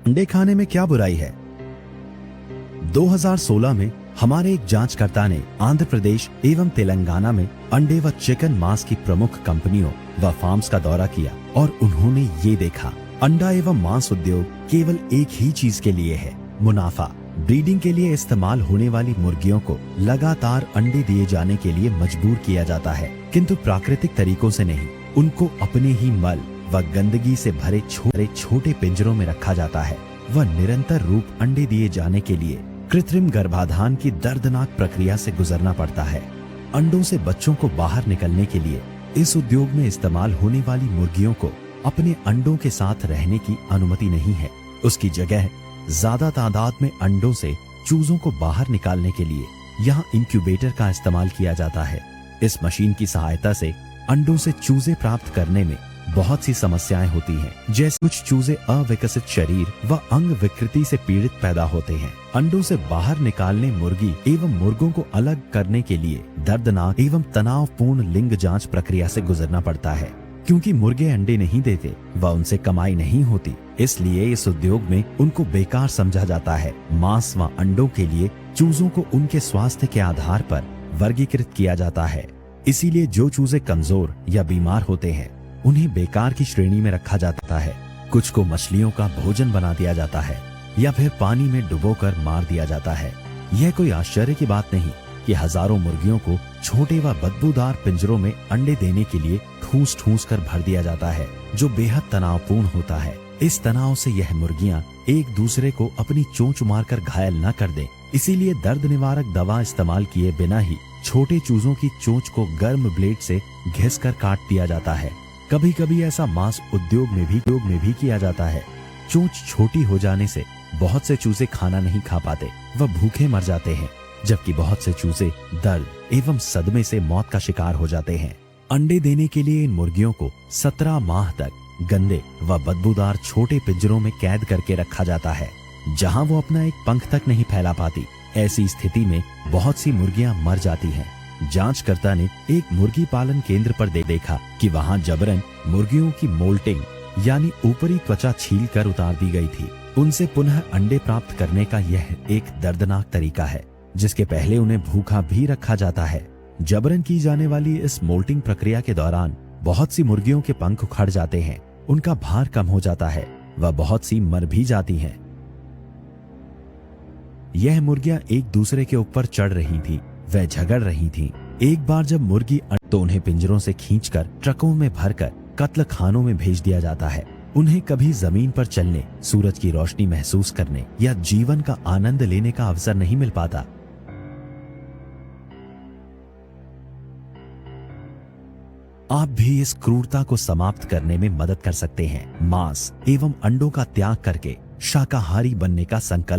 अंडे खाने में क्या बुराई है? 2016 में हमारे एक जांचकर्ता ने आंध्र प्रदेश एवं तेलंगाना में अंडे व चिकन मांस की प्रमुख कंपनियों व फार्म्स का दौरा किया और उन्होंने ये देखा, अंडा एवं मांस उद्योग केवल एक ही चीज के लिए है, मुनाफा। ब्रीडिंग के लिए इस्तेमाल होने वाली मुर्गियों को लगातार अंडे दिए जाने के लिए मजबूर किया जाता है, किंतु प्राकृतिक तरीकों से नहीं। उनको अपने ही मल व गंदगी से भरे छोटे पिंजरों में रखा जाता है व निरंतर रूप अंडे दिए जाने के लिए कृत्रिम गर्भाधान की दर्दनाक प्रक्रिया से गुजरना पड़ता है। अंडों से बच्चों को बाहर निकलने के लिए इस उद्योग में इस्तेमाल होने वाली मुर्गियों को अपने अंडों के साथ रहने की अनुमति नहीं है। उसकी जगह ज्यादा तादाद में अंडों से चूजों को बाहर निकालने के लिए यहाँ इंक्यूबेटर का इस्तेमाल किया जाता है। इस मशीन की सहायता से अंडों से चूजे प्राप्त करने में बहुत सी समस्याएं होती हैं, जैसे कुछ चूजे अविकसित शरीर व अंग विकृति से पीड़ित पैदा होते हैं। अंडों से बाहर निकालने मुर्गी एवं मुर्गों को अलग करने के लिए दर्दनाक एवं तनावपूर्ण लिंग जांच प्रक्रिया से गुजरना पड़ता है। क्योंकि मुर्गे अंडे नहीं देते व उनसे कमाई नहीं होती, इसलिए इस उद्योग में उनको बेकार समझा जाता है। मांस व अंडों के लिए चूजों को उनके स्वास्थ्य के आधार पर वर्गीकृत किया जाता है। इसीलिए जो चूजे कमजोर या बीमार होते हैं उन्हें बेकार की श्रेणी में रखा जाता है। कुछ को मछलियों का भोजन बना दिया जाता है या फिर पानी में डुबोकर मार दिया जाता है। यह कोई आश्चर्य की बात नहीं कि हजारों मुर्गियों को छोटे व बदबूदार पिंजरों में अंडे देने के लिए ठूस ठूस कर भर दिया जाता है, जो बेहद तनावपूर्ण होता है। इस तनाव से यह मुर्गियां एक दूसरे को अपनी चोंच मारकर घायल न कर दें, इसीलिए दर्द निवारक दवा इस्तेमाल किए बिना ही छोटे चूजों की चोंच को गर्म ब्लेड से घिसकर काट दिया जाता है। कभी कभी ऐसा मांस उद्योग में भी किया जाता है। चोंच छोटी हो जाने से बहुत से चूजे खाना नहीं खा पाते व भूखे मर जाते हैं, जबकि बहुत से चूजे दर्द एवं सदमे से मौत का शिकार हो जाते हैं। अंडे देने के लिए इन मुर्गियों को 17 माह तक गंदे व बदबूदार छोटे पिंजरों में कैद करके रखा जाता है, जहां वो अपना एक पंख तक नहीं फैला पाती। ऐसी स्थिति में बहुत सी मुर्गियां मर जाती हैं। जांचकर्ता ने एक मुर्गी पालन केंद्र पर देखा कि वहां जबरन मुर्गियों की मोल्टिंग यानी ऊपरी त्वचा छील कर उतार दी गई थी। उनसे पुनः अंडे प्राप्त करने का यह एक दर्दनाक तरीका है, जिसके पहले उन्हें भूखा भी रखा जाता है। जबरन की जाने वाली इस मोल्टिंग प्रक्रिया के दौरान बहुत सी मुर्गियों के पंख उखड़ जाते हैं, उनका भार कम हो जाता है व बहुत सी मर भी जाती हैं। यह मुर्गियां एक दूसरे के ऊपर चढ़ रही थी, वह झगड़ रही थी। एक बार जब मुर्गी तो उन्हें पिंजरों से खींचकर ट्रकों में भरकर कत्ल खानों में भेज दिया जाता है। उन्हें कभी जमीन पर चलने, सूरज की रोशनी महसूस करने या जीवन का आनंद लेने का अवसर नहीं मिल पाता। आप भी इस क्रूरता को समाप्त करने में मदद कर सकते हैं। मांस एवं अंडों का त्याग करके शाकाहारी बनने का संकल्प